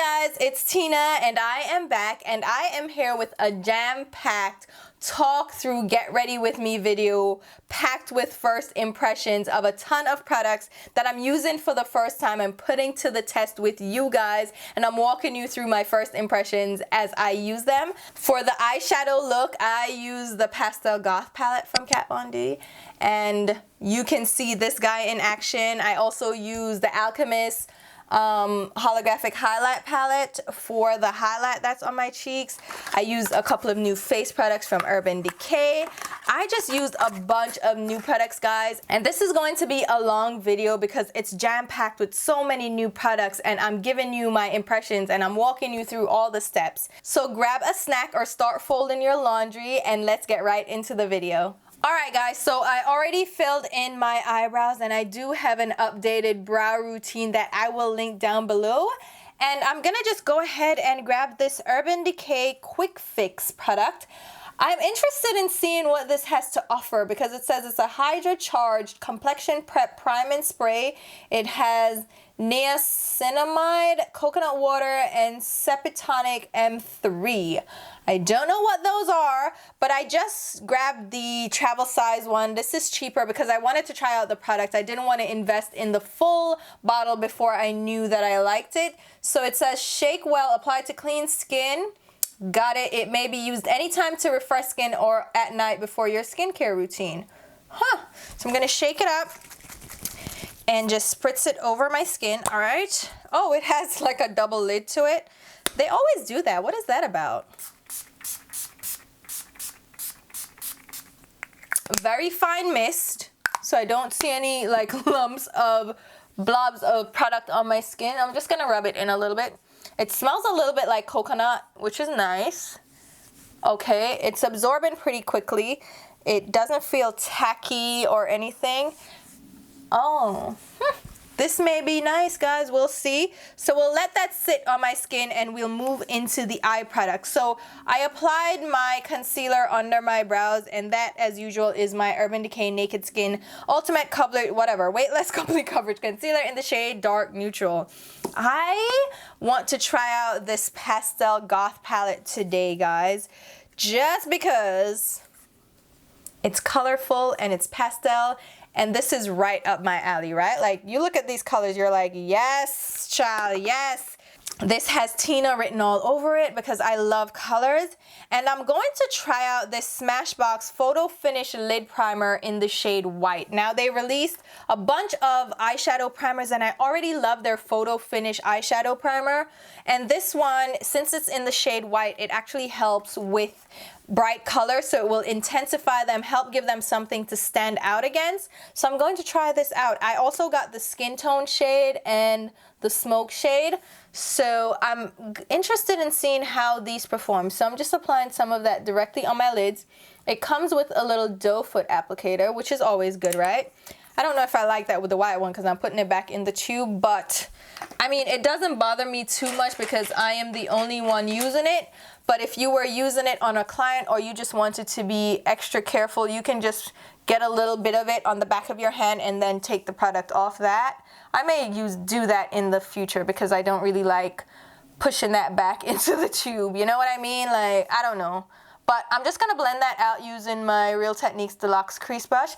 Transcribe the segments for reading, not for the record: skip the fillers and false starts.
guys, it's Tina and I am back and I am here with a jam-packed talk through get ready with me video packed with first impressions of a ton of products that I'm using for the first time and putting to the test with you guys, and I'm walking you through my first impressions as I use them. For the eyeshadow look, I use the Pastel Goth palette from Kat Von D, and you can see this guy in action. I also use the Alchemist holographic highlight palette for the highlight that's on my cheeks. I used a couple of new face products from Urban Decay. I just used a bunch of new products, guys, and this is going to be a long video because it's jam-packed with so many new products, and I'm giving you my impressions and I'm walking you through all the steps. So grab a snack or start folding your laundry and let's get right into the video. Alright guys, so I already filled in my eyebrows and I do have an updated brow routine that I will link down below. And I'm gonna just go ahead and grab this Urban Decay Quick Fix product. I'm interested in seeing what this has to offer because it says it's a Hydra Charged Complexion Prep Prime and Spray. It has niacinamide, coconut water, and Sepitonic M3. I don't know what those are, but I just grabbed the travel size one. This is cheaper because I wanted to try out the product. I didn't want to invest in the full bottle before I knew that I liked it. So it says shake well, apply to clean skin. Got it. It may be used anytime to refresh skin or at night before your skincare routine. So I'm going to shake it up and just spritz it over my skin. All right. Oh, it has like a double lid to it. They always do that. What is that about? Very fine mist, so I don't see any like lumps of blobs of product on my skin. I'm just going to rub it in a little bit. It smells a little bit like coconut, which is nice. Okay, it's absorbing pretty quickly. It doesn't feel tacky or anything. Oh, this may be nice, guys. We'll see. So we'll let that sit on my skin and we'll move into the eye product. So I applied my concealer under my brows, and that, as usual, is my Urban Decay Naked Skin Ultimate Coverage, whatever, Weightless Complete Coverage Concealer in the shade Dark Neutral. I want to try out this Pastel Goth palette today, guys, just because it's colorful and it's pastel. And this is right up my alley, right? Like, you look at these colors, you're like, yes, child, yes. This has Tina written all over it because I love colors. And I'm going to try out this Smashbox Photo Finish Lid Primer in the shade White. Now, they released a bunch of eyeshadow primers, and I already love their Photo Finish eyeshadow primer. And this one, since it's in the shade White, it actually helps with bright color, so it will intensify them, help give them something to stand out against. So I'm going to try this out. I also got the skin tone shade and the smoke shade, so I'm interested in seeing how these perform. So I'm just applying some of that directly on my lids. It comes with a little doe foot applicator, which is always good, right? I don't know if I like that with the white one because I'm putting it back in the tube, but I mean, it doesn't bother me too much because I am the only one using it. But if you were using it on a client or you just wanted to be extra careful, you can just get a little bit of it on the back of your hand and then take the product off that. I may do that in the future because I don't really like pushing that back into the tube. You know what I mean? Like, I don't know. But I'm just going to blend that out using my Real Techniques Deluxe Crease Brush.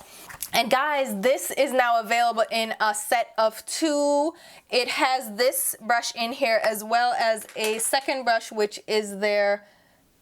And guys, this is now available in a set of 2. It has this brush in here as well as a second brush, which is their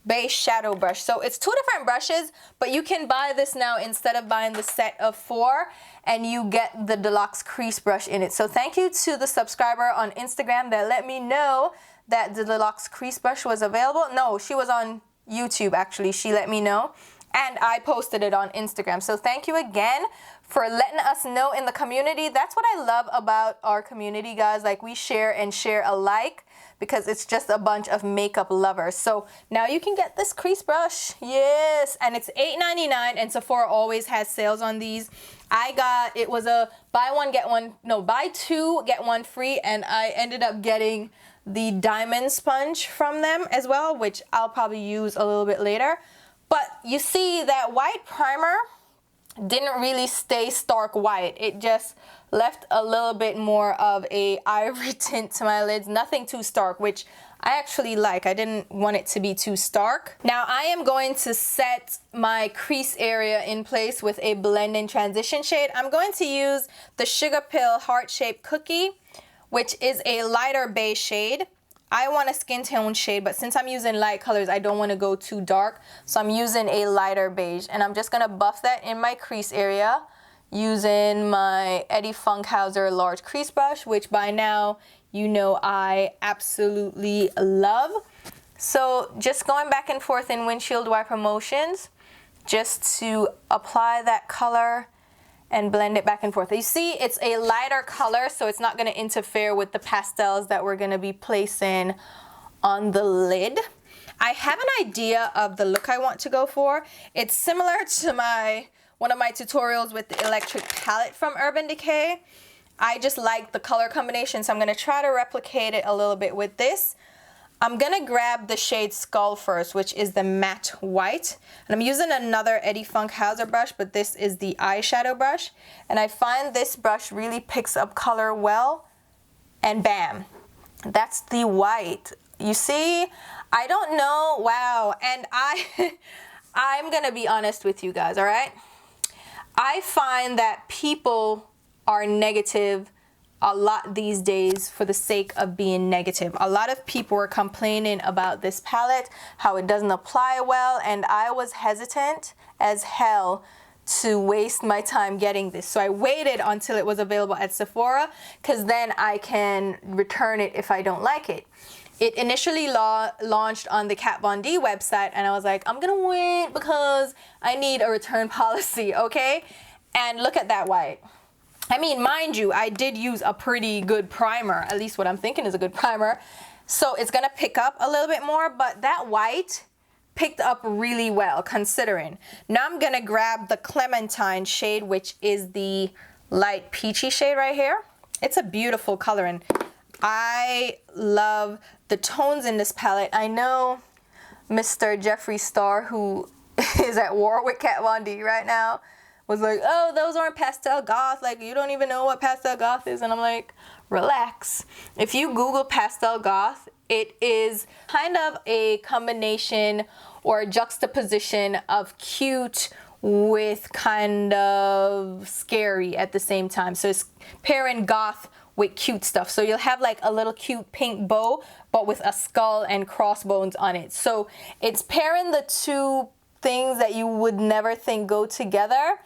base shadow brush. So it's 2 different brushes, but you can buy this now instead of buying the set of 4, and you get the Deluxe Crease Brush in it. So thank you to the subscriber on Instagram that let me know that the Deluxe Crease Brush was available. No, she was on YouTube, actually. She let me know, and I posted it on Instagram. So thank you again for letting us know in the community. That's what I love about our community, guys. Like, we share and share alike because it's just a bunch of makeup lovers. So now you can get this crease brush. Yes, and it's $8.99, and Sephora always has sales on these. It was a buy 2 get 1 free, and I ended up getting the diamond sponge from them as well, which I'll probably use a little bit later. But you see that white primer didn't really stay stark white. It just left a little bit more of a ivory tint to my lids. Nothing too stark, which I actually like. I didn't want it to be too stark. Now I am going to set my crease area in place with a blend-in transition shade. I'm going to use the Sugar Pill Heart Shaped Cookie, which is a lighter beige shade. I want a skin tone shade, but since I'm using light colors, I don't want to go too dark. So I'm using a lighter beige, and I'm just going to buff that in my crease area using my Eddie Funkhauser large crease brush, which by now you know I absolutely love. So just going back and forth in windshield wiper motions just to apply that color and blend it back and forth. You see, it's a lighter color, so it's not going to interfere with the pastels that we're going to be placing on the lid. I have an idea of the look I want to go for. It's similar to one of my tutorials with the electric palette from Urban Decay. I just like the color combination, so I'm going to try to replicate it a little bit with this. I'm going to grab the shade Skull first, which is the matte white. And I'm using another Eddie Funkhauser brush, but this is the eyeshadow brush. And I find this brush really picks up color well. And bam, that's the white. You see, I don't know, wow. And I'm going to be honest with you guys, all right? I find that people are negative a lot these days for the sake of being negative. A lot of people were complaining about this palette, how it doesn't apply well, and I was hesitant as hell to waste my time getting this. So I waited until it was available at Sephora, because then I can return it if I don't like it. It initially launched on the Kat Von D website, and I was like, I'm gonna wait because I need a return policy, okay? And look at that white. I mean, mind you, I did use a pretty good primer, at least what I'm thinking is a good primer. So it's gonna pick up a little bit more, but that white picked up really well considering. Now I'm gonna grab the Clementine shade, which is the light peachy shade right here. It's a beautiful color, and I love the tones in this palette. I know Mr. Jeffree Star, who is at war with Kat Von D right now, was like, oh, those aren't Pastel Goth, like you don't even know what Pastel Goth is. And I'm like, relax. If you Google Pastel Goth, it is kind of a combination or a juxtaposition of cute with kind of scary at the same time. So it's pairing goth with cute stuff. So you'll have like a little cute pink bow, but with a skull and crossbones on it. So it's pairing the two things that you would never think go together,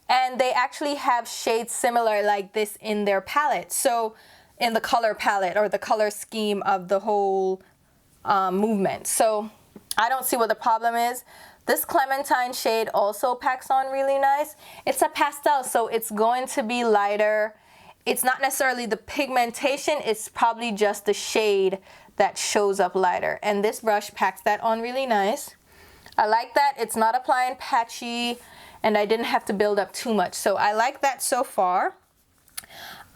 and they actually have shades similar like this in their palette, so in the color palette or the color scheme of the whole movement. So I don't see what the problem is. This Clementine shade also packs on really nice. It's a pastel, so it's going to be lighter. It's not necessarily the pigmentation, it's probably just the shade that shows up lighter, and this brush packs that on really nice. I like that it's not applying patchy, and I didn't have to build up too much. So I like that so far.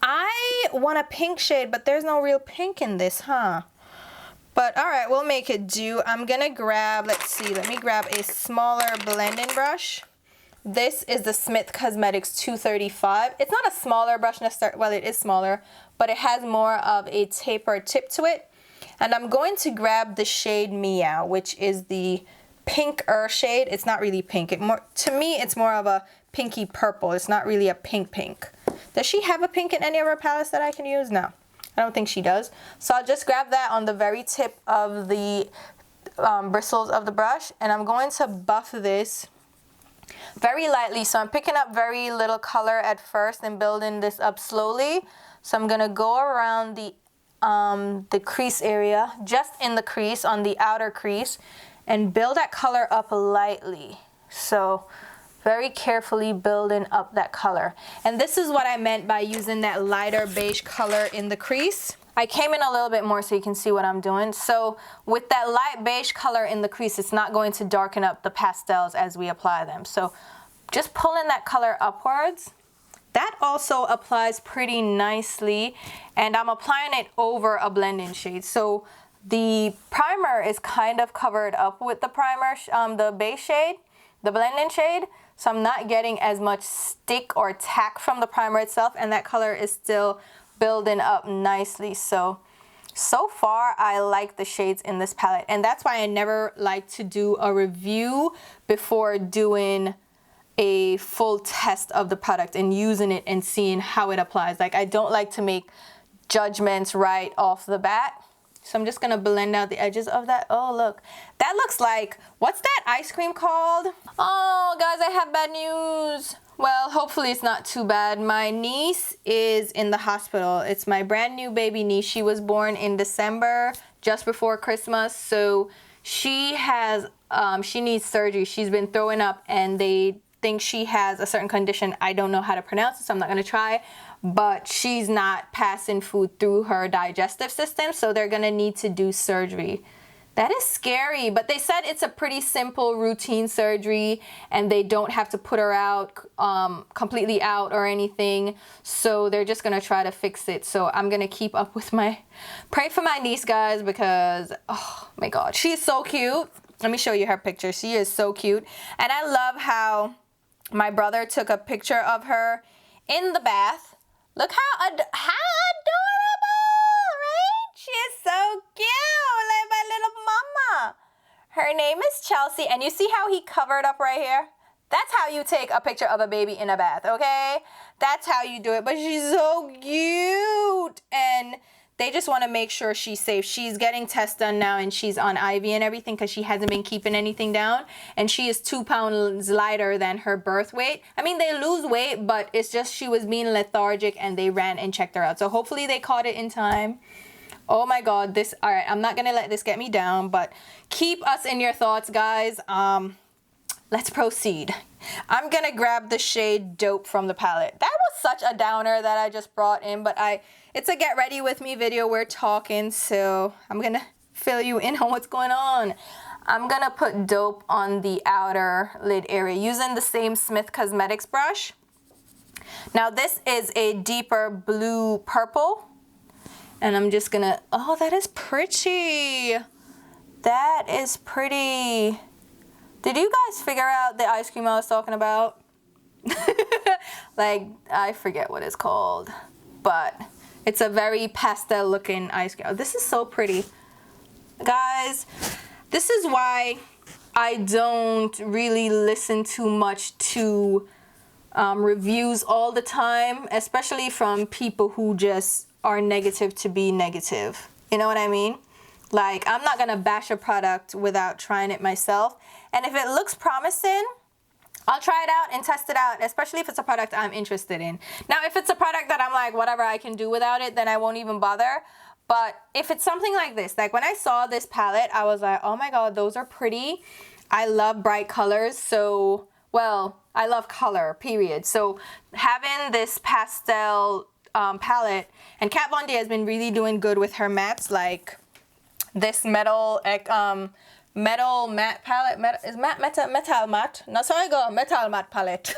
I want a pink shade, but there's no real pink in this, huh? But all right, we'll make it do. I'm gonna grab, let's see, let me grab a smaller blending brush. This is the Smith Cosmetics 235. It's not a smaller brush necessarily, well, it is smaller, but it has more of a tapered tip to it. And I'm going to grab the shade Meow, which is the pinker shade. It's not really pink. To me, it's more of a pinky purple. It's not really a pink. Does she have a pink in any of her palettes that I can use? No, I don't think she does. So I'll just grab that on the very tip of the bristles of the brush, and I'm going to buff this very lightly. So I'm picking up very little color at first and building this up slowly. So I'm gonna go around the crease area, just in the crease, on the outer crease, and build that color up lightly. So very carefully building up that color. And this is what I meant by using that lighter beige color in the crease. I came in a little bit more so you can see what I'm doing. So with that light beige color in the crease, it's not going to darken up the pastels as we apply them. So just pulling that color upwards. That also applies pretty nicely, and I'm applying it over a blending shade. So the primer is kind of covered up with the primer, the base shade, the blending shade. so I'm not getting as much stick or tack from the primer itself, and that color is still building up nicely. So far I like the shades in this palette, and that's why I never like to do a review before doing a full test of the product and using it and seeing how it applies. Like, I don't like to make judgments right off the bat. So I'm just gonna blend out the edges of that. Oh, look, that looks like, what's that ice cream called? Oh, guys, I have bad news. Well, hopefully it's not too bad. My niece is in the hospital. It's my brand new baby niece. She was born in December, just before Christmas. So she has, she needs surgery. She's been throwing up, and they think she has a certain condition. I don't know how to pronounce it, so I'm not gonna try. But she's not passing food through her digestive system, so they're gonna need to do surgery. That is scary, but they said it's a pretty simple routine surgery, and they don't have to put her out, completely out or anything. So they're just gonna try to fix it. So I'm gonna keep up with pray for my niece, guys, because, oh my God, she's so cute. Let me show you her picture. She is so cute. And I love how my brother took a picture of her in the bath. Look how adorable, right? She is so cute, like my little mama. Her name is Chelsea, and you see how he covered up right here? That's how you take a picture of a baby in a bath, okay? That's how you do it, but she's so cute. And they just want to make sure she's safe. She's getting tests done now, and she's on IV and everything because she hasn't been keeping anything down. And she is 2 pounds lighter than her birth weight. I mean, they lose weight, but it's just she was being lethargic, and they ran and checked her out. So hopefully they caught it in time. Oh my God, this, all right, I'm not going to let this get me down, but keep us in your thoughts, guys. Let's proceed. I'm gonna grab the shade Dope from the palette. That was such a downer that I just brought in, but it's a get ready with me video. We're talking, so I'm gonna fill you in on what's going on. I'm gonna put Dope on the outer lid area using the same Smith Cosmetics brush. Now this is a deeper blue purple, and I'm just gonna, oh, that is pretty. That is pretty. Did you guys figure out the ice cream I was talking about? Like, I forget what it's called, but it's a very pastel looking ice cream. Oh, this is so pretty. Guys, this is why I don't really listen too much to reviews all the time, especially from people who just are negative to be negative. You know what I mean? Like, I'm not gonna bash a product without trying it myself. And if it looks promising, I'll try it out and test it out, especially if it's a product I'm interested in. Now, if it's a product that I'm like, whatever, I can do without it, then I won't even bother. But if it's something like this, like when I saw this palette, I was like, oh my God, those are pretty. I love bright colors. So, well, I love color, period. So having this pastel palette, and Kat Von D has been really doing good with her mattes, like this MetalMatte palette, MetalMatte. No, sorry, go MetalMatte palette.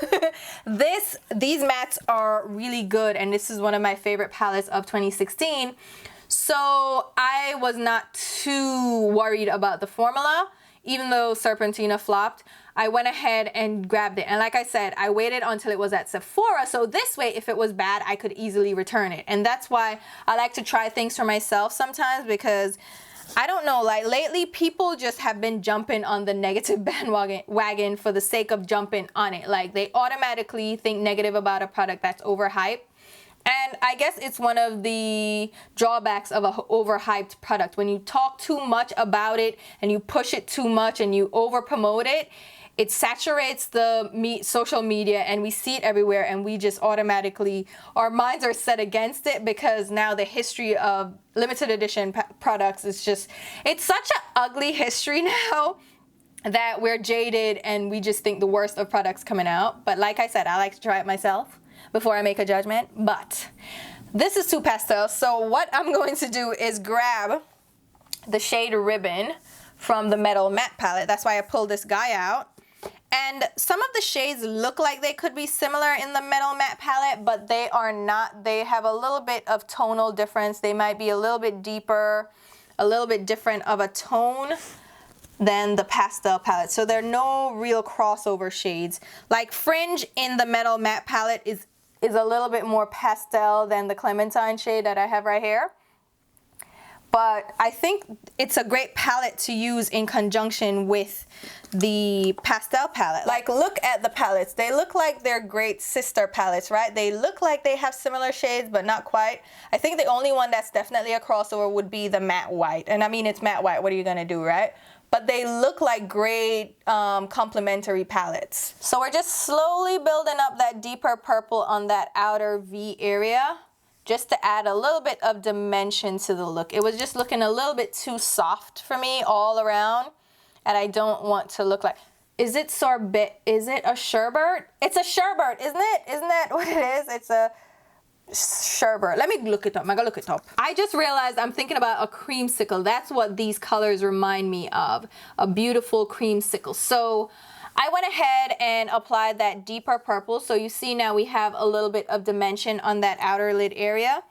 These mattes are really good, and this is one of my favorite palettes of 2016. So I was not too worried about the formula, even though Serpentina flopped. I went ahead and grabbed it, and like I said, I waited until it was at Sephora, so this way, if it was bad, I could easily return it. And that's why I like to try things for myself sometimes, because I don't know, like lately people just have been jumping on the negative bandwagon for the sake of jumping on it. Like, they automatically think negative about a product that's overhyped. And I guess it's one of the drawbacks of an overhyped product. When you talk too much about it and you push it too much and you over promote it, it saturates the social media, and we see it everywhere, and we just automatically, our minds are set against it, because now the history of limited edition products is just, it's such an ugly history now that we're jaded and we just think the worst of products coming out. But like I said, I like to try it myself before I make a judgment. But this is too pastel, so what I'm going to do is grab the shade Ribbon from the MetalMatte palette. That's why I pulled this guy out. And some of the shades look like they could be similar in the MetalMatte palette, but they are not. They have a little bit of tonal difference. They might be a little bit deeper, a little bit different of a tone. than the pastel palette. So there are no real crossover shades. Like Fringe in the MetalMatte palette is a little bit more pastel than the Clementine shade that I have right here. But I think it's a great palette to use in conjunction with the pastel palette. Like, look at the palettes. They look like they're great sister palettes, right? They look like they have similar shades, but not quite. I think the only one that's definitely a crossover would be the matte white. And I mean, it's matte white. What are you gonna do, right? But they look like great complementary palettes. So we're just slowly building up that deeper purple on that outer V area, just to add a little bit of dimension to the look. It was just looking a little bit too soft for me all around, and I don't want to look like, is it sorbet? Is it a sherbet? It's a sherbet, isn't it? Isn't that what it is? It's a sherbet. Let me look it up. I'm gonna look it up. I just realized I'm thinking about a creamsicle. That's what these colors remind me of, a beautiful creamsicle. So I went ahead and applied that deeper purple. So you see now we have a little bit of dimension on that outer lid area.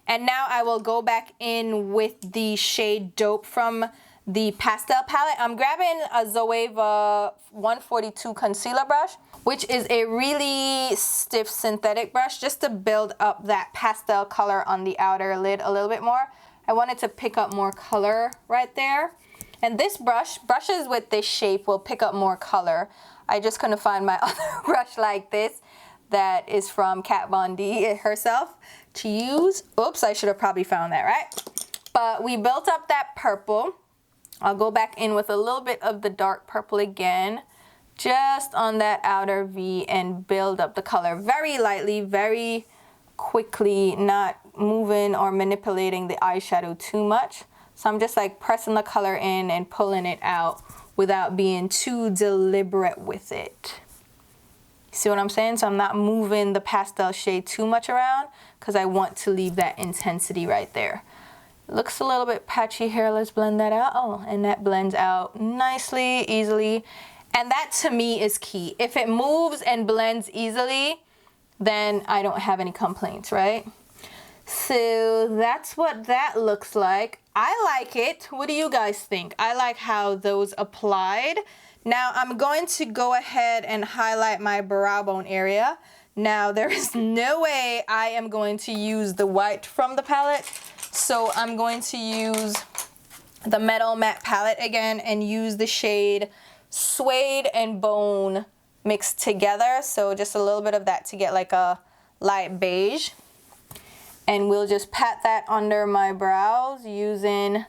And now I will go back in with the shade Dope from the pastel palette. I'm grabbing a Zoeva 142 concealer brush, which is a really stiff synthetic brush, just to build up that pastel color on the outer lid a little bit more. I wanted to pick up more color right there. And this brushes with this shape will pick up more color. I just couldn't find my other brush like this that is from Kat Von D herself to use. Oops, I should have probably found that, right? But we built up that purple. I'll go back in with a little bit of the dark purple again, just on that outer V, and build up the color very lightly, very quickly, not moving or manipulating the eyeshadow too much. So I'm just like pressing the color in and pulling it out without being too deliberate with it. See what I'm saying? So I'm not moving the pastel shade too much around because I want to leave that intensity right there. Looks a little bit patchy here. Let's blend that out. Oh, and that blends out nicely, easily. And that to me is key. If it moves and blends easily, then I don't have any complaints, right? So that's what that looks like. I like it. What do you guys think? I like how those applied. Now I'm going to go ahead and highlight my brow bone area. Now there is no way I am going to use the white from the palette. So I'm going to use the MetalMatte palette again and use the shade Suede and Bone mixed together. So just a little bit of that to get like a light beige. And we'll just pat that under my brows using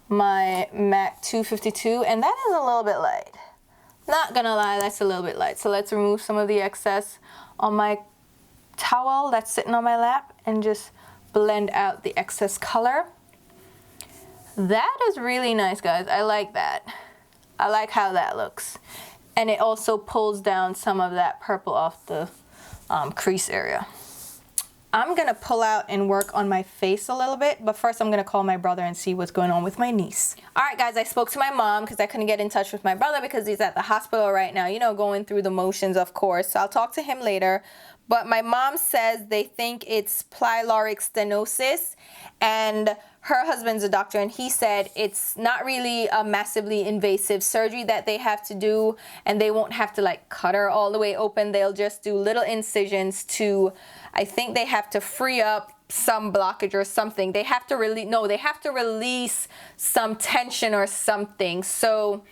my MAC 252. And that is a little bit light. Not gonna lie, that's a little bit light. So let's remove some of the excess on my towel that's sitting on my lap and just blend out the excess color. That is really nice, guys. I like that. I like how that looks. And it also pulls down some of that purple off the crease area. I'm gonna pull out and work on my face a little bit, but first I'm gonna call my brother and see what's going on with my niece. All right, guys, I spoke to my mom because I couldn't get in touch with my brother because he's at the hospital right now, you know, going through the motions, of course. So I'll talk to him later. But my mom says they think it's pyloric stenosis, and her husband's a doctor, and he said it's not really a massively invasive surgery that they have to do, and they won't have to like cut her all the way open. They'll just do little incisions to, I think they have to free up some blockage or something. They have to they have to release some tension or something. So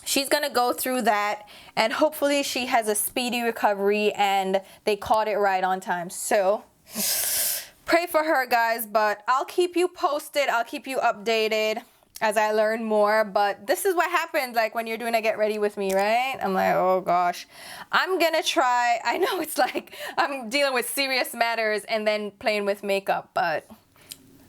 she's gonna go through that, and hopefully she has a speedy recovery and they caught it right on time. So pray for her, guys, but I'll keep you posted. I'll keep you updated as I learn more. But this is what happens like when you're doing a get ready with me, right? I'm like, oh gosh, I'm gonna try. I know it's like I'm dealing with serious matters and then playing with makeup, but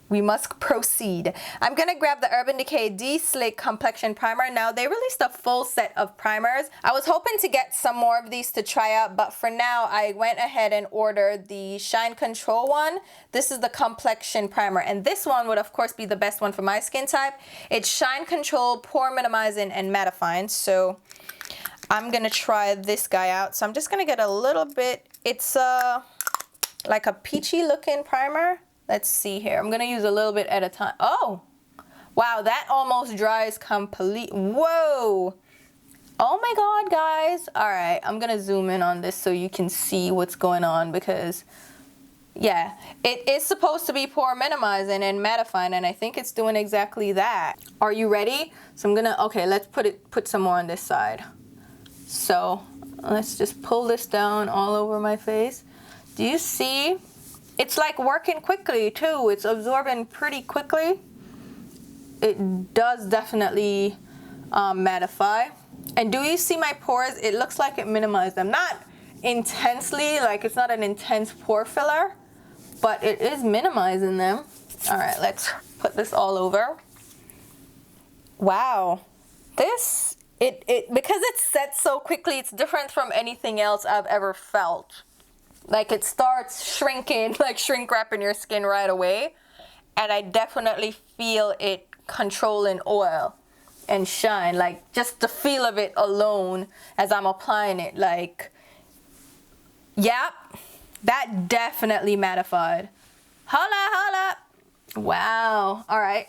we must proceed. I'm gonna grab the Urban Decay D-Slick Complexion Primer. Now, they released a full set of primers. I was hoping to get some more of these to try out, but for now, I went ahead and ordered the Shine Control one. This is the Complexion Primer, and this one would, of course, be the best one for my skin type. It's Shine Control, Pore Minimizing, and Mattifying, so I'm gonna try this guy out. So I'm just gonna get a little bit. It's like a peachy looking primer. Let's see here. I'm gonna use a little bit at a time. Oh, Wow, that almost dries complete. Whoa. Oh my God, guys. All right, I'm gonna zoom in on this so you can see what's going on, because yeah, it is supposed to be pore minimizing and mattifying, and I think it's doing exactly that. Are you ready? So I'm gonna, okay, let's put some more on this side. So let's just pull this down all over my face. Do you see? It's like working quickly too. It's absorbing pretty quickly. It does definitely mattify. And do you see my pores? It looks like it minimized them. Not intensely, like it's not an intense pore filler, but it is minimizing them. All right, let's put this all over. Wow, this, because it's set so quickly, it's different from anything else I've ever felt. Like it starts shrinking, like shrink wrapping your skin right away. And I definitely feel it controlling oil and shine, like just the feel of it alone as I'm applying it. Like, yep, that definitely mattified. Holla, holla. Wow. All right.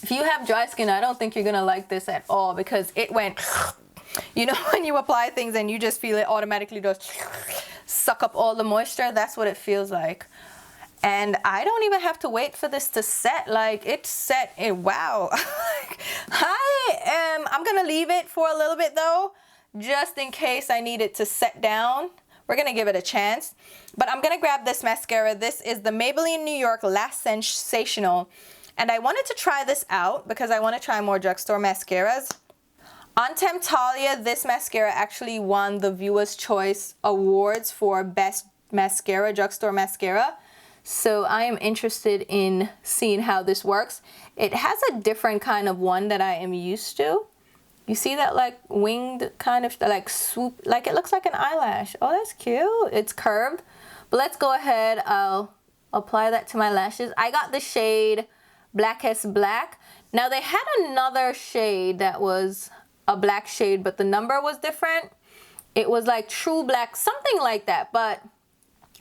If you have dry skin, I don't think you're gonna like this at all, because it went, you know, when you apply things and you just feel it automatically just suck up all the moisture. That's what it feels like. And I don't even have to wait for this to set. Like it's set. Wow. I'm gonna leave it for a little bit though, just in case I need it to set down. We're gonna give it a chance. But I'm gonna grab this mascara. This is the Maybelline New York Lash Sensational. And I wanted to try this out because I want to try more drugstore mascaras. On Temptalia, this mascara actually won the Viewer's Choice Awards for Best Mascara, Drugstore Mascara. So I am interested in seeing how this works. It has a different kind of one that I am used to. You see that like winged kind of like swoop, like it looks like an eyelash. Oh, that's cute. It's curved. But let's go ahead. I'll apply that to my lashes. I got the shade Blackest Black. Now they had another shade that was a black shade, but the number was different. It was like True Black, something like that. But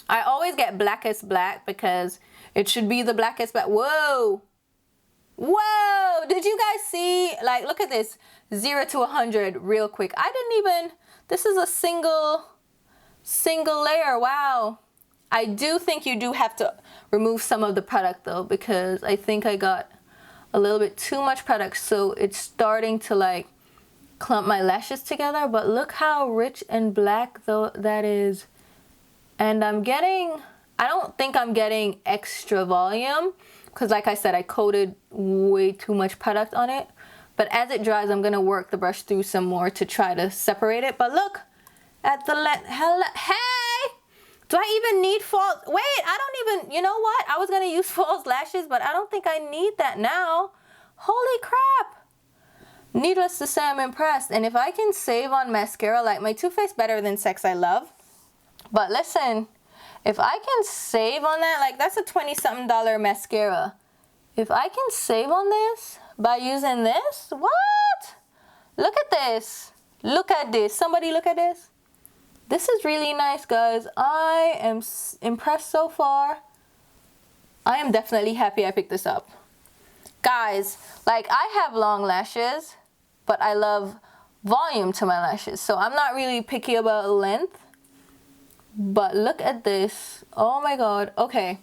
I always get Blackest Black because it should be the Blackest Black. Whoa. Whoa. Did you guys see? Like, look at this. 0 to 100 real quick. I didn't even, this is a single layer. Wow. I do think you do have to remove some of the product though, because I think I got a little bit too much product. So it's starting to like clump my lashes together. But look how rich and black though that is. And I'm getting, I don't think I'm getting extra volume because like I said, I coated way too much product on it. But as it dries, I'm gonna work the brush through some more to try to separate it. But look at the hey! Do I even need false? Wait, I don't even, you know what? I was gonna use false lashes, but I don't think I need that now. Holy crap. Needless to say, I'm impressed. And if I can save on mascara, like my Too Faced Better Than Sex, I love. But listen, if I can save on that, like that's a $20-something mascara. If I can save on this by using this, what? Look at this. Look at this. Somebody look at this. This is really nice, guys. I am impressed so far. I am definitely happy I picked this up. Guys, like I have long lashes, but I love volume to my lashes. So I'm not really picky about length. But look at this. Oh my God. Okay.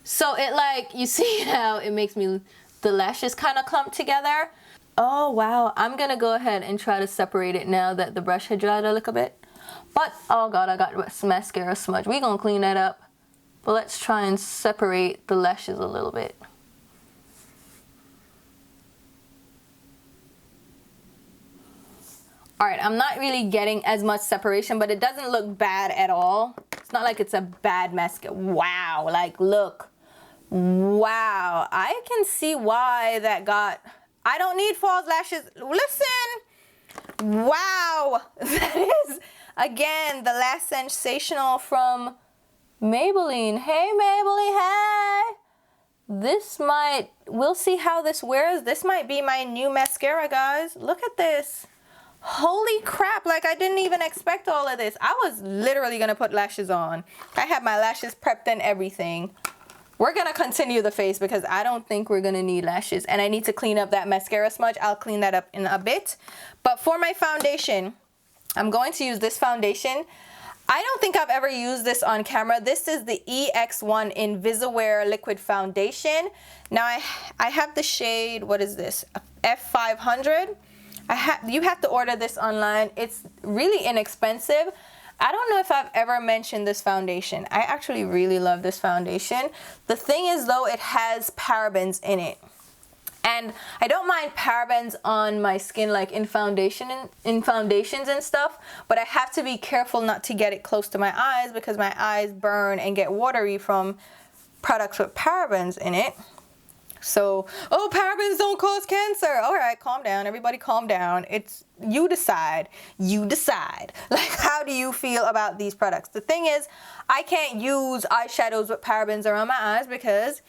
So it like, you see how it makes me, the lashes kind of clump together. Oh wow. I'm going to go ahead and try to separate it now that the brush had dried a little bit. But, oh God, I got mascara smudge. We're going to clean that up. But let's try and separate the lashes a little bit. All right, I'm not really getting as much separation, but it doesn't look bad at all. It's not like it's a bad mascara. Wow, like look. Wow, I can see why that got, I don't need false lashes. Listen, wow, that is, again, the Lash Sensational from Maybelline. Hey, Maybelline, hey. This might, we'll see how this wears. This might be my new mascara, guys. Look at this. Holy crap, like I didn't even expect all of this. I was literally gonna put lashes on. I had my lashes prepped and everything. we're gonna continue the face because I don't think we're gonna need lashes, and I need to clean up that mascara smudge. I'll clean that up in a bit. But for my foundation, I'm going to use this foundation. I don't think I've ever used this on camera. This is the EX1 Invisiwear Liquid Foundation. Now I have the shade, what is this? F500. You have to order this online. It's really inexpensive. I don't know if I've ever mentioned this foundation. I actually really love this foundation. The thing is though, it has parabens in it. And I don't mind parabens on my skin, like in foundations and stuff, but I have to be careful not to get it close to my eyes because my eyes burn and get watery from products with parabens in it. So, oh, parabens don't cause cancer. All right, calm down. Everybody calm down. It's, you decide. You decide. Like, how do you feel about these products? The thing is, I can't use eyeshadows with parabens around my eyes because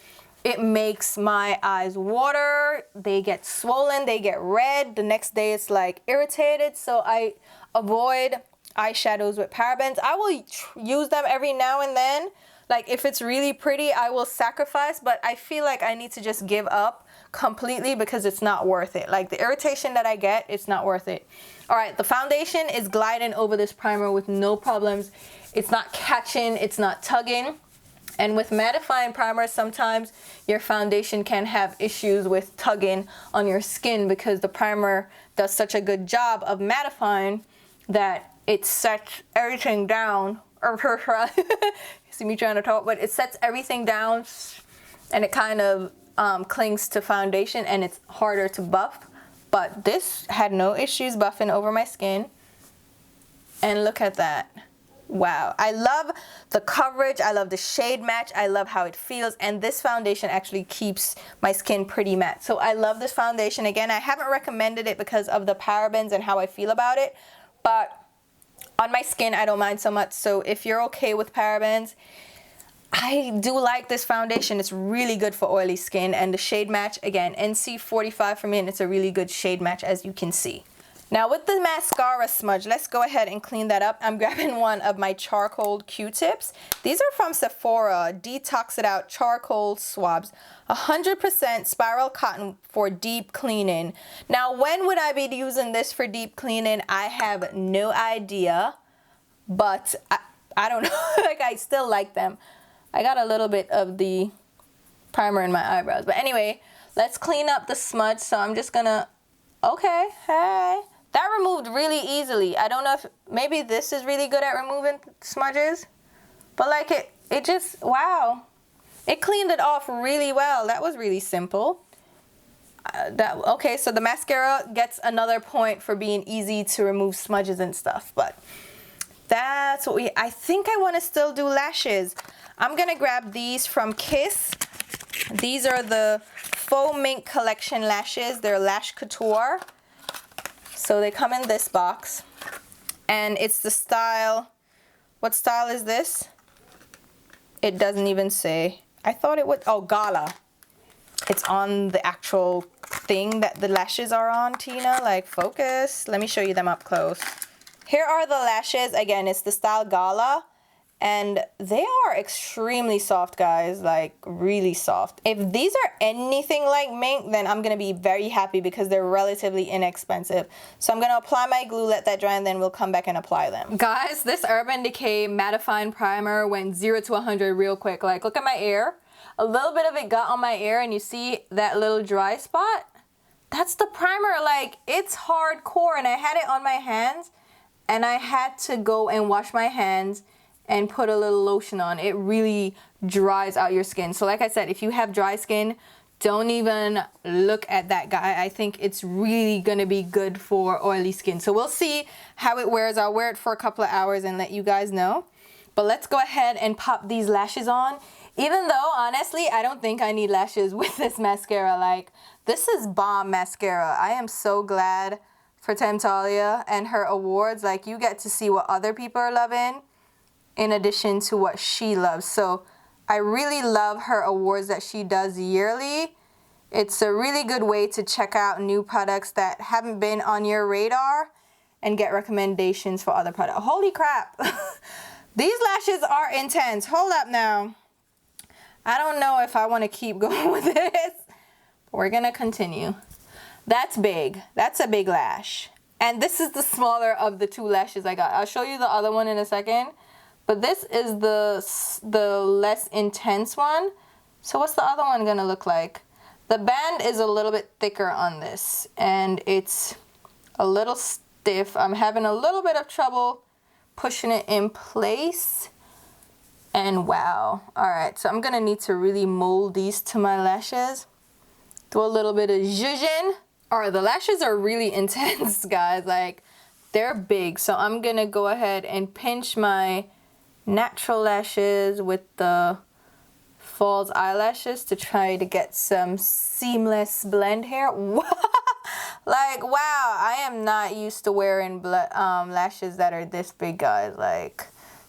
it makes my eyes water. They get swollen. They get red. The next day it's like irritated. So I avoid eyeshadows with parabens. I will use them every now and then. Like if it's really pretty, I will sacrifice, but I feel like I need to just give up completely because it's not worth it. Like the irritation that I get, it's not worth it. All right, the foundation is gliding over this primer with no problems. It's not catching, it's not tugging. And with mattifying primers, sometimes your foundation can have issues with tugging on your skin because the primer does such a good job of mattifying that it sets everything down. See me trying to talk, but it sets everything down and it kind of clings to foundation and it's harder to buff. But this had no issues buffing over my skin. And look at that. Wow, I love the coverage, I love the shade match, I love how it feels, and this foundation actually keeps my skin pretty matte. So I love this foundation. Again, I haven't recommended it because of the parabens and how I feel about it, but on my skin I don't mind so much. So if you're okay with parabens, I do like this foundation. It's really good for oily skin, and the shade match, again, NC45 for me, and it's a really good shade match as you can see. Now with the mascara smudge, let's go ahead and clean that up. I'm grabbing one of my charcoal Q-tips. These are from Sephora, Detox It Out charcoal swabs. 100% spiral cotton for deep cleaning. Now when would I be using this for deep cleaning? I have no idea, but I don't know. Like I still like them. I got a little bit of the primer in my eyebrows. But anyway, let's clean up the smudge. So I'm just gonna, okay, hey. That removed really easily. I don't know if, maybe this is really good at removing smudges. But like it just, wow. It cleaned it off really well. That was really simple. Okay, so the mascara gets another point for being easy to remove smudges and stuff. But that's what I think I want to still do lashes. I'm going to grab these from Kiss. These are the Faux Mink Collection lashes. They're Lash Couture. So they come in this box. And it's the style. What style is this? It doesn't even say. I thought it would. Oh, Gala. It's on the actual thing that the lashes are on, Tina. Like, focus. Let me show you them up close. Here are the lashes. Again, it's the style Gala. And they are extremely soft, guys, like really soft. If these are anything like mink, then I'm gonna be very happy because they're relatively inexpensive. So I'm gonna apply my glue, let that dry, and then we'll come back and apply them. Guys, this Urban Decay mattifying primer went 0 to 100 real quick. Like, look at my ear. A little bit of it got on my ear, and you see that little dry spot? That's the primer. Like, it's hardcore, and I had it on my hands, and I had to go and wash my hands and put a little lotion on. It really dries out your skin. So like I said, if you have dry skin, don't even look at that guy. I think it's really gonna be good for oily skin. So we'll see how it wears. I'll wear it for a couple of hours and let you guys know. But let's go ahead and pop these lashes on. Even though, honestly, I don't think I need lashes with this mascara. Like, this is bomb mascara. I am so glad for Temptalia and her awards. Like, you get to see what other people are loving in addition to what she loves. So I really love her awards that she does yearly. It's a really good way to check out new products that haven't been on your radar and get recommendations for other products. Holy crap. These lashes are intense. Hold up now. I don't know if I want to keep going with this. We're gonna continue. That's big. That's a big lash. And this is the smaller of the two lashes I got. I'll show you the other one in a second. But this is the less intense one. So what's the other one gonna look like? The band is a little bit thicker on this. And it's a little stiff. I'm having a little bit of trouble pushing it in place. And wow. Alright, so I'm gonna need to really mold these to my lashes. Do a little bit of zhuzhin. Alright, the lashes are really intense, guys. Like, they're big. So I'm gonna go ahead and pinch my natural lashes with the false eyelashes to try to get some seamless blend here. Like, wow, I am not used to wearing lashes that are this big, guys. Like,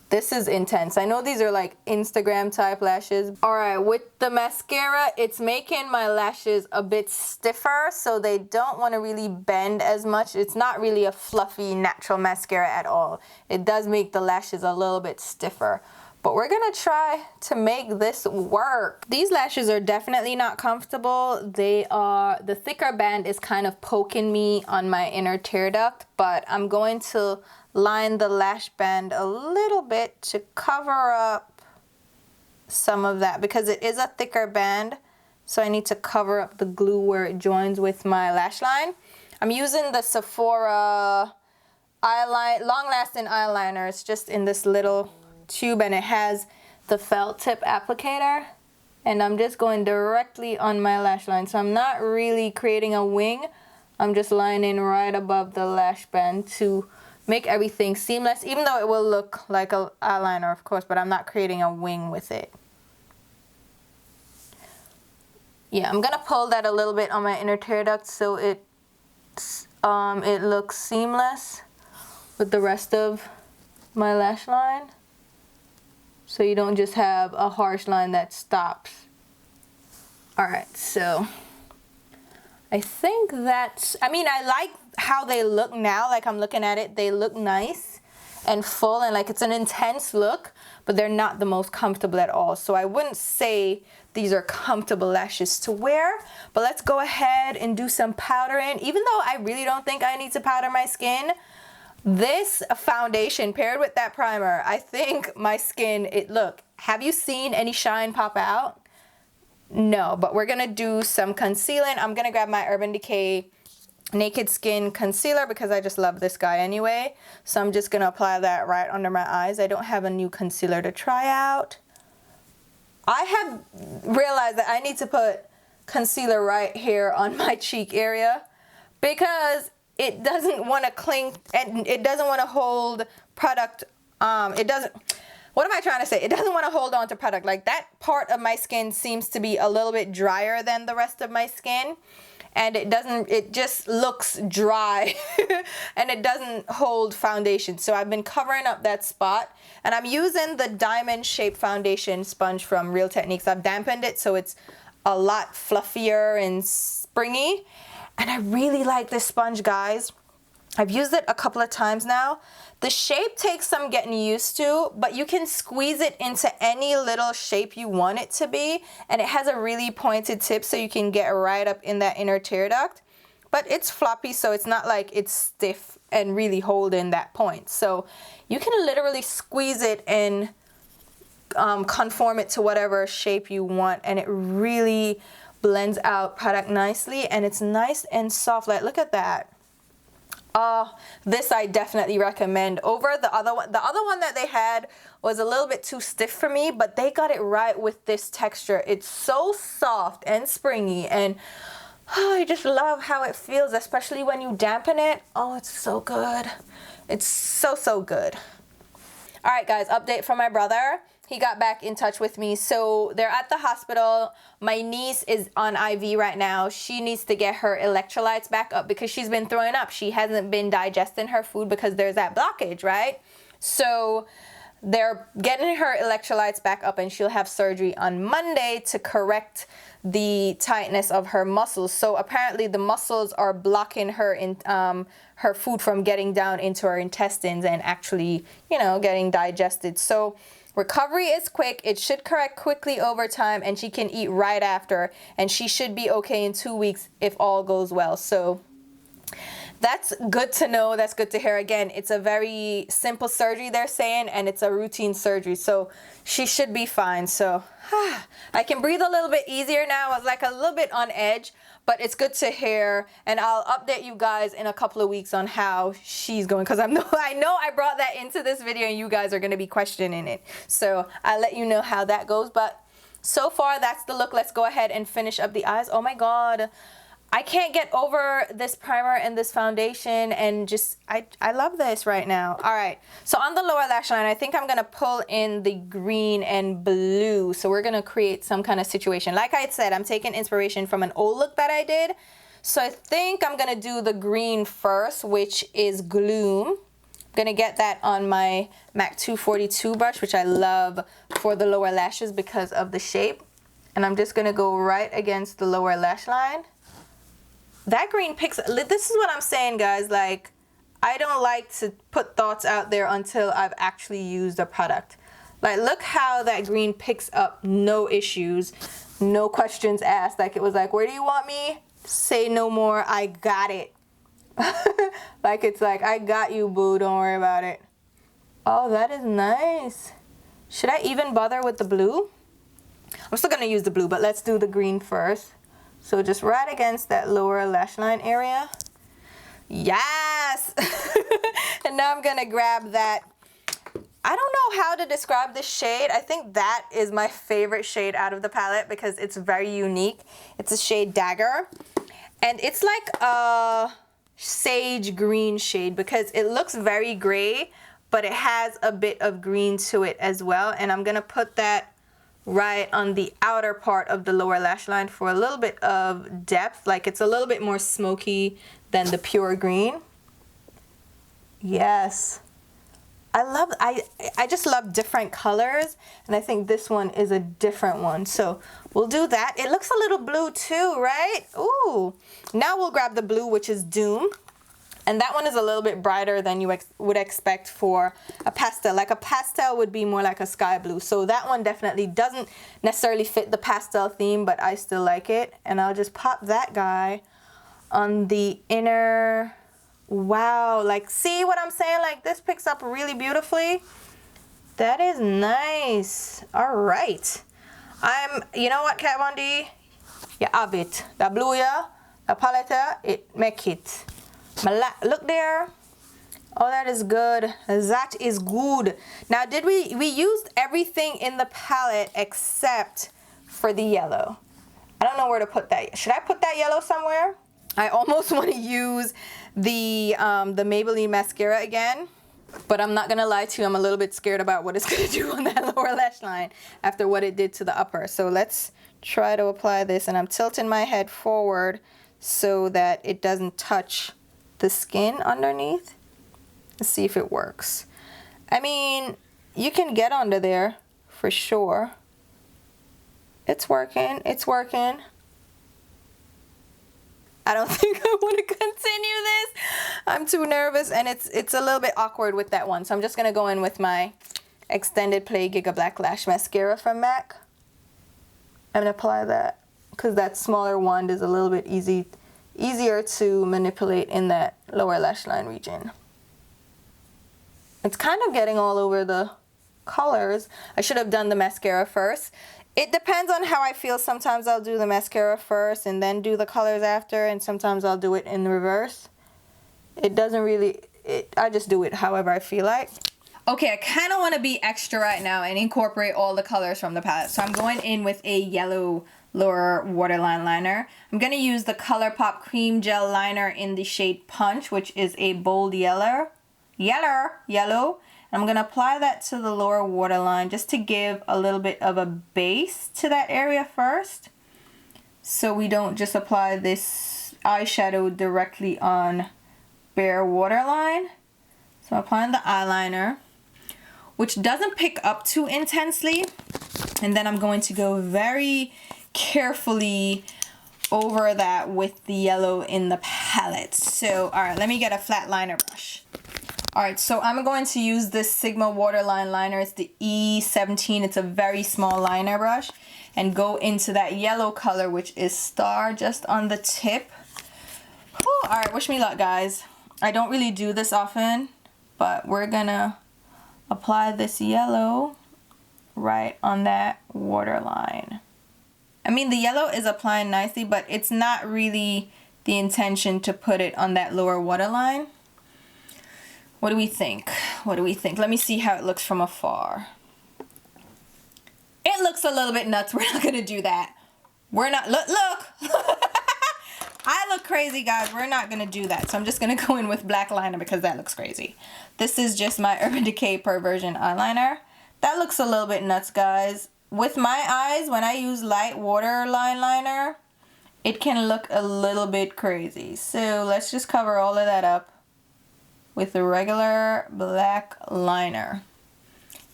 this is intense. I know these are like Instagram type lashes. All right, with the mascara, it's making my lashes a bit stiffer, so they don't want to really bend as much. It's not really a fluffy natural mascara at all. It does make the lashes a little bit stiffer. But we're gonna try to make this work. These lashes are definitely not comfortable. The thicker band is kind of poking me on my inner tear duct, but I'm going to line the lash band a little bit to cover up some of that because it is a thicker band. So I need to cover up the glue where it joins with my lash line. I'm using the SEPHORA long-lasting eyeliner. It's just in this little tube and it has the felt tip applicator, and I'm just going directly on my lash line. So I'm not really creating a wing. I'm just lining right above the lash band to make everything seamless, even though it will look like an eyeliner, of course, but I'm not creating a wing with it. Yeah, I'm gonna pull that a little bit on my inner tear duct so it looks seamless with the rest of my lash line. So you don't just have a harsh line that stops. All right, so I think that's, I mean, I like how they look now. Like, I'm looking at it, they look nice and full and like it's an intense look, but they're not the most comfortable at all. So I wouldn't say these are comfortable lashes to wear, but let's go ahead and do some powdering. Even though I really don't think I need to powder my skin, this foundation paired with that primer, I think my skin, look, have you seen any shine pop out? No, but we're gonna do some concealing. I'm gonna grab my Urban Decay Naked Skin Concealer because I just love this guy anyway. So I'm just gonna apply that right under my eyes. I don't have a new concealer to try out. I have realized that I need to put concealer right here on my cheek area because it doesn't want to cling and it doesn't want to hold product. What am I trying to say? It doesn't want to hold on to product. Like, that part of my skin seems to be a little bit drier than the rest of my skin, and it just looks dry and it doesn't hold foundation. So I've been covering up that spot, and I'm using the diamond shaped foundation sponge from Real Techniques. I've dampened it so it's a lot fluffier and springy. And I really like this sponge, guys. I've used it a couple of times now. The shape takes some getting used to, but you can squeeze it into any little shape you want it to be. And it has a really pointed tip so you can get right up in that inner tear duct. But it's floppy, so it's not like it's stiff and really holding that point. So you can literally squeeze it and conform it to whatever shape you want, and it really blends out product nicely, and it's nice and soft. Like, look at that. This I definitely recommend over the other one. The other one that they had was a little bit too stiff for me, but they got it right with this texture. It's so soft and springy, and I just love how it feels, especially when you dampen it. Oh, it's so good. It's so good. All right, guys, update from my brother. He got back in touch with me. So they're at the hospital. My niece is on IV right now. She needs to get her electrolytes back up because she's been throwing up. She hasn't been digesting her food because there's that blockage, right? So they're getting her electrolytes back up, and she'll have surgery on Monday to correct the tightness of her muscles. So apparently the muscles are blocking her her food from getting down into her intestines and actually, you know, getting digested. So recovery is quick. It should correct quickly over time, and she can eat right after, and she should be okay in 2 weeks if all goes well. So that's good to know. That's good to hear. Again, it's a very simple surgery, they're saying, and it's a routine surgery, so she should be fine. So I can breathe a little bit easier now. I was like a little bit on edge, but it's good to hear, and I'll update you guys in a couple of weeks on how she's going, because I know I brought that into this video and you guys are going to be questioning it. So I'll let you know how that goes, but so far that's the look. Let's go ahead and finish up the eyes. Oh my god, I can't get over this primer and this foundation, and just I love this right now. All right, so on the lower lash line, I think I'm gonna pull in the green and blue. So we're gonna create some kind of situation. Like I said, I'm taking inspiration from an old look that I did. So I think I'm gonna do the green first, which is Gloom. I'm gonna get that on my MAC 242 brush, which I love for the lower lashes because of the shape. And I'm just gonna go right against the lower lash line. That green picks, this is what I'm saying, guys, like, I don't like to put thoughts out there until I've actually used a product. Like, look how that green picks up, no issues, no questions asked. Like, it was like, where do you want me? Say no more, I got it. Like, it's like, I got you, boo, don't worry about it. Oh, that is nice. Should I even bother with the blue? I'm still gonna use the blue, but let's do the green first. So just right against that lower lash line area. Yes! And now I'm gonna grab that. I don't know how to describe this shade. I think that is my favorite shade out of the palette because it's very unique. It's a shade Dagger. And it's like a sage green shade because it looks very gray, but it has a bit of green to it as well. And I'm gonna put that right on the outer part of the lower lash line for a little bit of depth. Like, it's a little bit more smoky than the pure green. Yes, I just love different colors, and I think this one is a different one, so we'll do that. It looks a little blue too, right? Ooh, now we'll grab the blue, which is Doom. And that one is a little bit brighter than you would expect for a pastel. Like, a pastel would be more like a sky blue. So that one definitely doesn't necessarily fit the pastel theme, but I still like it. And I'll just pop that guy on the inner. Wow, like, see what I'm saying? Like, this picks up really beautifully. That is nice. All right. You know what, Kat Von D? You have it. The blue, yeah, the palette, it make it. Look there. Oh, that is good. That is good. Now, did we used everything in the palette except for the yellow. I don't know where to put that. Should I put that yellow somewhere? I almost want to use the Maybelline mascara again, but I'm not gonna lie to you, I'm a little bit scared about what it's gonna do on that lower lash line after what it did to the upper. So let's try to apply this, and I'm tilting my head forward so that it doesn't touch the skin underneath. Let's see if it works. I mean, you can get under there for sure. It's working, it's working. I don't think I want to continue this. I'm too nervous, and it's a little bit awkward with that one. So I'm just gonna go in with my Extended Play Giga Black Lash Mascara from MAC and apply that, because that smaller wand is a little bit easier to manipulate in that lower lash line region. It's kind of getting all over the colors. I should have done the mascara first. It depends on how I feel. Sometimes I'll do the mascara first and then do the colors after, and sometimes I'll do it in reverse. It doesn't really, I just do it however I feel like. Okay, I kind of want to be extra right now and incorporate all the colors from the palette. So I'm going in with a yellow lower waterline liner. I'm going to use the ColourPop Cream Gel Liner in the shade Punch, which is a bold yellow. I'm going to apply that to the lower waterline just to give a little bit of a base to that area first, so we don't just apply this eyeshadow directly on bare waterline. So I'm applying the eyeliner, which doesn't pick up too intensely, and then I'm going to go very carefully over that with the yellow in the palette. So, all right, let me get a flat liner brush. Alright, so I'm going to use this Sigma Waterline liner. It's the E17. It's a very small liner brush. And go into that yellow color, which is Star, just on the tip. Alright, wish me luck, guys. I don't really do this often, but we're gonna apply this yellow right on that waterline. I mean, the yellow is applying nicely, but it's not really the intention to put it on that lower waterline. What do we think? What do we think? Let me see how it looks from afar. It looks a little bit nuts. We're not gonna do that. We're not, look. I look crazy, guys. We're not gonna do that. So I'm just gonna go in with black liner because that looks crazy. This is just my Urban Decay Perversion eyeliner. That looks a little bit nuts, guys. With my eyes, when I use light waterline liner, it can look a little bit crazy. So let's just cover all of that up with the regular black liner.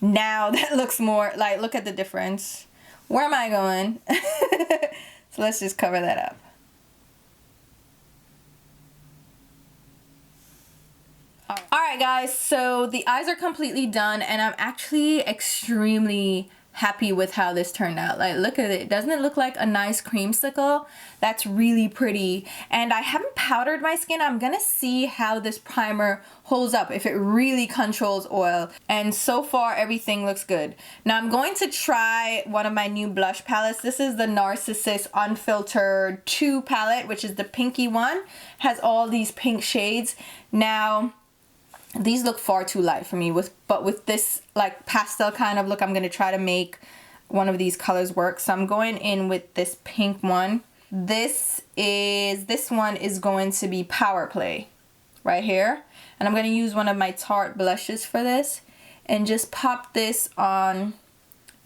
Now that looks more like, look at the difference. Where am I going? So let's just cover that up. Alright guys, so the eyes are completely done and I'm actually extremely happy with how this turned out. Like, look at it. Doesn't it look like a nice creamsicle? That's really pretty. And I haven't powdered my skin. I'm gonna see how this primer holds up, if it really controls oil. And so far, everything looks good. Now, I'm going to try one of my new blush palettes. This is the Narcissus Unfiltered 2 palette, which is the pinky one. Has all these pink shades. Now, these look far too light for me, but with this like pastel kind of look, I'm going to try to make one of these colors work. So I'm going in with this pink one. This one is going to be Power Play right here. And I'm going to use one of my Tarte blushes for this and just pop this on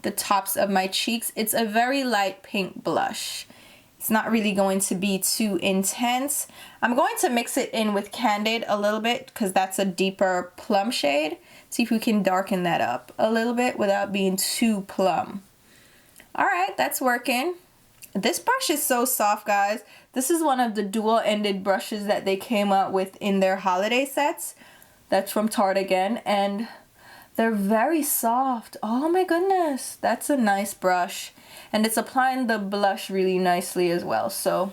the tops of my cheeks. It's a very light pink blush. It's not really going to be too intense. I'm going to mix it in with Candid a little bit because that's a deeper plum shade. See if we can darken that up a little bit without being too plum. All right, that's working. This brush is so soft, guys. This is one of the dual-ended brushes that they came out with in their holiday sets. That's from Tarte again, and they're very soft. Oh my goodness, that's a nice brush. And it's applying the blush really nicely as well. So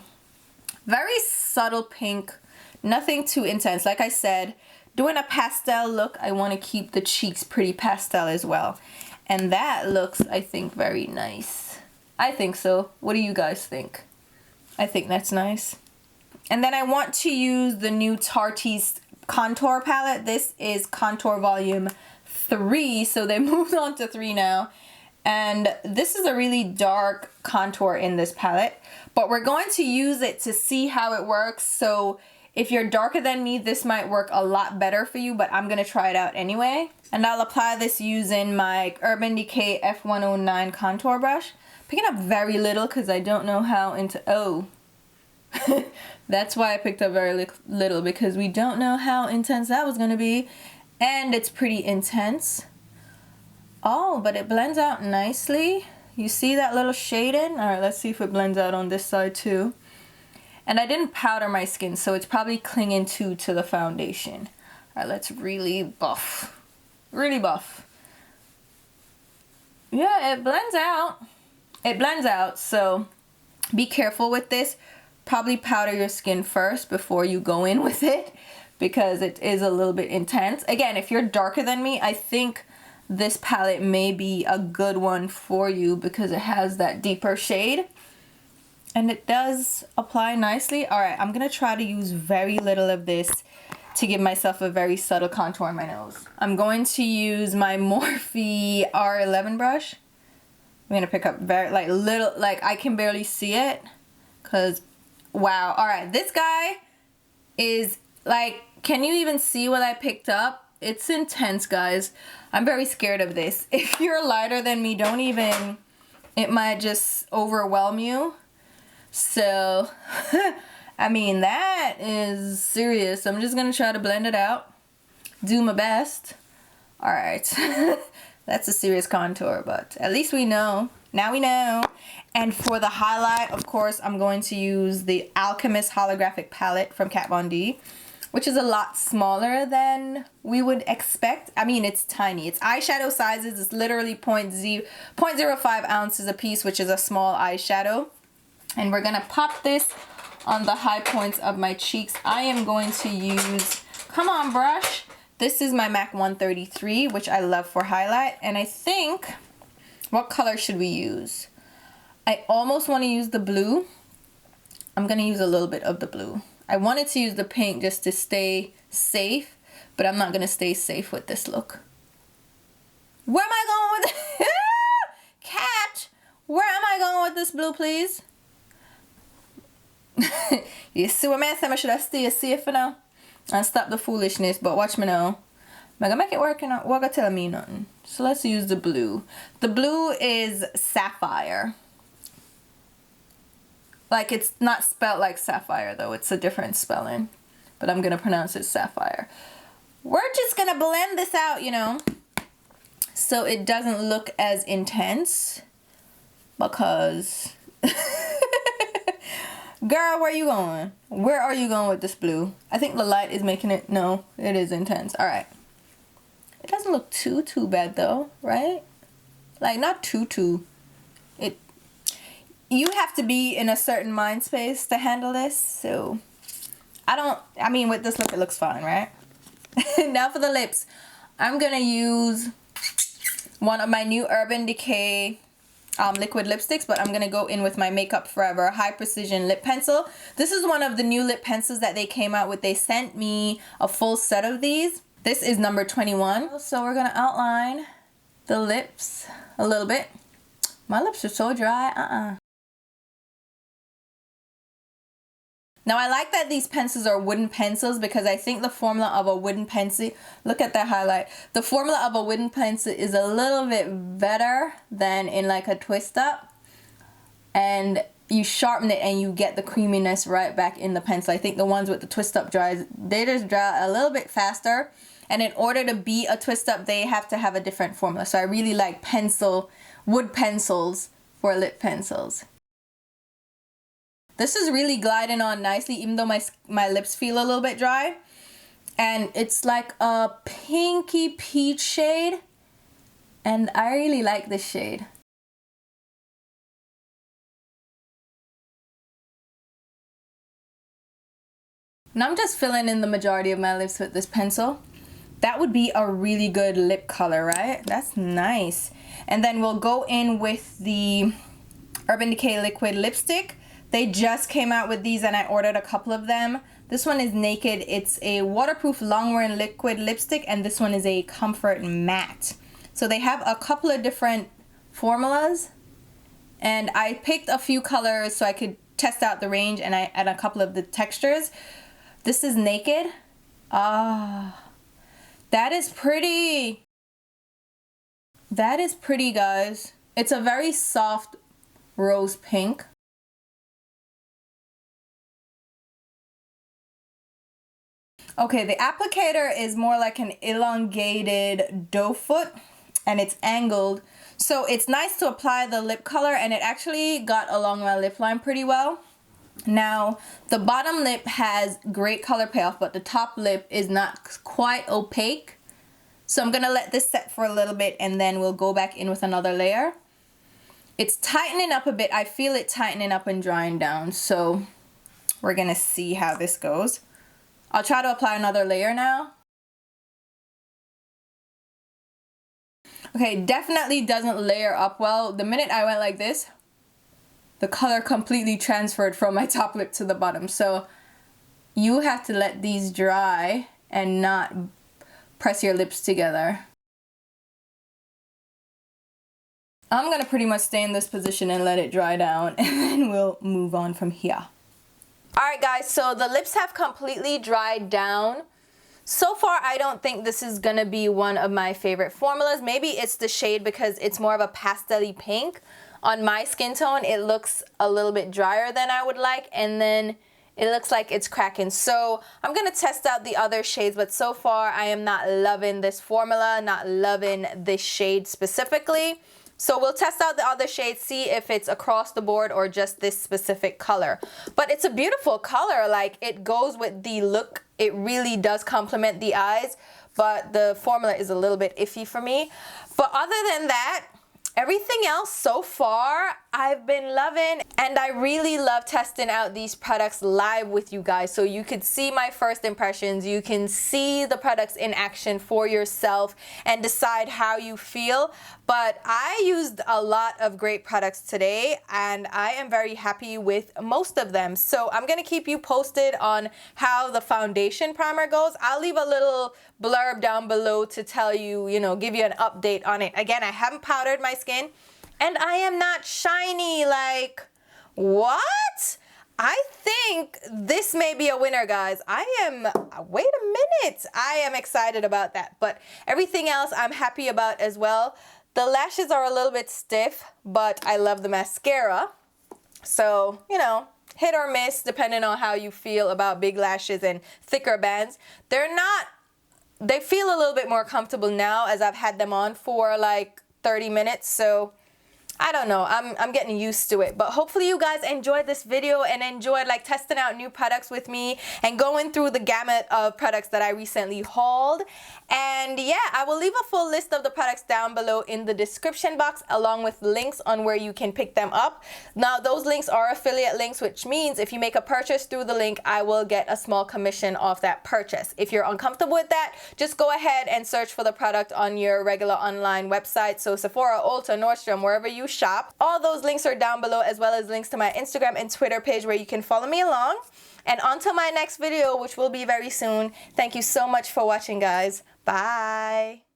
very subtle pink, nothing too intense. Like I said, doing a pastel look, I want to keep the cheeks pretty pastel as well. And that looks, I think, very nice. I think so. What do you guys think? I think that's nice. And then I want to use the new Tarte's contour palette. This is Contour Volume 3, so they moved on to 3 now. And this is a really dark contour in this palette, but we're going to use it to see how it works. So if you're darker than me, this might work a lot better for you, but I'm gonna try it out anyway. And I'll apply this using my Urban Decay F109 contour brush. Picking up very little because I don't know how that's why I picked up very little, because we don't know how intense that was gonna be. And it's pretty intense. Oh, but it blends out nicely. You see that little shading? All right, let's see if it blends out on this side too. And I didn't powder my skin, so it's probably clinging to the foundation. All right, let's really buff. Really buff. Yeah, it blends out. It blends out, so be careful with this. Probably powder your skin first before you go in with it, because it is a little bit intense. Again, if you're darker than me, I think this palette may be a good one for you because it has that deeper shade and it does apply nicely. All right, I'm gonna try to use very little of this to give myself a very subtle contour on my nose. I'm going to use my Morphe R11 brush. I'm gonna pick up very little, like I can barely see it because wow. All right, this guy is like, can you even see what I picked up? It's intense, guys. I'm very scared of this. If you're lighter than me, don't even, it might just overwhelm you. So, I mean, that is serious. I'm just gonna try to blend it out. Do my best. All right. That's a serious contour, but at least we know. Now we know. And for the highlight, of course, I'm going to use the Alchemist Holographic Palette from Kat Von D. which is a lot smaller than we would expect. I mean, it's tiny. It's eyeshadow sizes. It's literally 0.05 ounces a piece, which is a small eyeshadow. And we're gonna pop this on the high points of my cheeks. I am going to use, come on brush. This is my MAC 133, which I love for highlight. And I think, what color should we use? I almost wanna use the blue. I'm gonna use a little bit of the blue. I wanted to use the pink just to stay safe, but I'm not gonna stay safe with this look. Where am I going with Cat? Where am I going with this blue, please? You see what man said? I should stay safe for now and stop the foolishness, but watch me now. I'm gonna make it work and what gonna tell me nothing. So let's use the blue. The blue is sapphire. Like, it's not spelled like sapphire though, it's a different spelling, but I'm gonna pronounce it sapphire. We're just gonna blend this out, you know, so it doesn't look as intense, because girl, where you going? Where are you going with this blue? I think the light is making it, no, it is intense. All right. It doesn't look too bad though, right? Like, not too. You have to be in a certain mind space to handle this, so I mean, with this look, it looks fine, right? Now for the lips. I'm gonna use one of my new Urban Decay liquid lipsticks, but I'm gonna go in with my Makeup Forever High Precision Lip Pencil. This is one of the new lip pencils that they came out with. They sent me a full set of these. This is number 21. So we're gonna outline the lips a little bit. My lips are so dry, Now I like that these pencils are wooden pencils, because I think the formula of a wooden pencil, look at that highlight. The formula of a wooden pencil is a little bit better than in like a twist up. And you sharpen it and you get the creaminess right back in the pencil. I think the ones with the twist up dries, they just dry a little bit faster. And in order to be a twist up, they have to have a different formula. So I really like wood pencils for lip pencils. This is really gliding on nicely, even though my lips feel a little bit dry. And it's like a pinky peach shade. And I really like this shade. Now I'm just filling in the majority of my lips with this pencil. That would be a really good lip color, right? That's nice. And then we'll go in with the Urban Decay liquid lipstick. They just came out with these and I ordered a couple of them. This one is Naked. It's a waterproof long-wearing liquid lipstick, and this one is a comfort matte. So they have a couple of different formulas, and I picked a few colors so I could test out the range and a couple of the textures. This is Naked. That is pretty. That is pretty, guys. It's a very soft rose pink. Okay, the applicator is more like an elongated doe foot, and it's angled. So it's nice to apply the lip color, and it actually got along my lip line pretty well. Now, the bottom lip has great color payoff, but the top lip is not quite opaque. So I'm gonna let this set for a little bit, and then we'll go back in with another layer. It's tightening up a bit. I feel it tightening up and drying down. So we're gonna see how this goes. I'll try to apply another layer now. Okay, definitely doesn't layer up well. The minute I went like this, the color completely transferred from my top lip to the bottom. So you have to let these dry and not press your lips together. I'm gonna pretty much stay in this position and let it dry down, and then we'll move on from here. Alright guys, so the lips have completely dried down. So far, I don't think this is gonna be one of my favorite formulas. Maybe it's the shade because it's more of a pastel-y pink. On my skin tone, it looks a little bit drier than I would like, and then it looks like it's cracking. So I'm gonna test out the other shades, but so far I am not loving this formula, not loving this shade specifically. So we'll test out the other shades, see if it's across the board or just this specific color. But it's a beautiful color, like it goes with the look it really does complement the eyes, but the formula is a little bit iffy for me. But other than that, everything else so far I've been loving, and I really love testing out these products live with you guys so you could see my first impressions, you can see the products in action for yourself and decide how you feel. But I used a lot of great products today and I am very happy with most of them. So I'm gonna keep you posted on how the foundation primer goes. I'll leave a little blurb down below to tell you, give you an update on it. Again, I haven't powdered my skin and I am not shiny. Like, what? I think this may be a winner, guys. Wait a minute. I am excited about that. But everything else I'm happy about as well. The lashes are a little bit stiff, but I love the mascara. So, hit or miss depending on how you feel about big lashes and thicker bands. They feel a little bit more comfortable now as I've had them on for like 30 minutes. So I don't know, I'm getting used to it. But hopefully you guys enjoyed this video and enjoyed like testing out new products with me and going through the gamut of products that I recently hauled. And yeah, I will leave a full list of the products down below in the description box along with links on where you can pick them up. Now those links are affiliate links, which means if you make a purchase through the link, I will get a small commission off that purchase. If you're uncomfortable with that, just go ahead and search for the product on your regular online website. So Sephora, Ulta, Nordstrom, wherever you shop. All those links are down below, as well as links to my Instagram and Twitter page where you can follow me along. And until my next video, which will be very soon, thank you so much for watching, guys. Bye.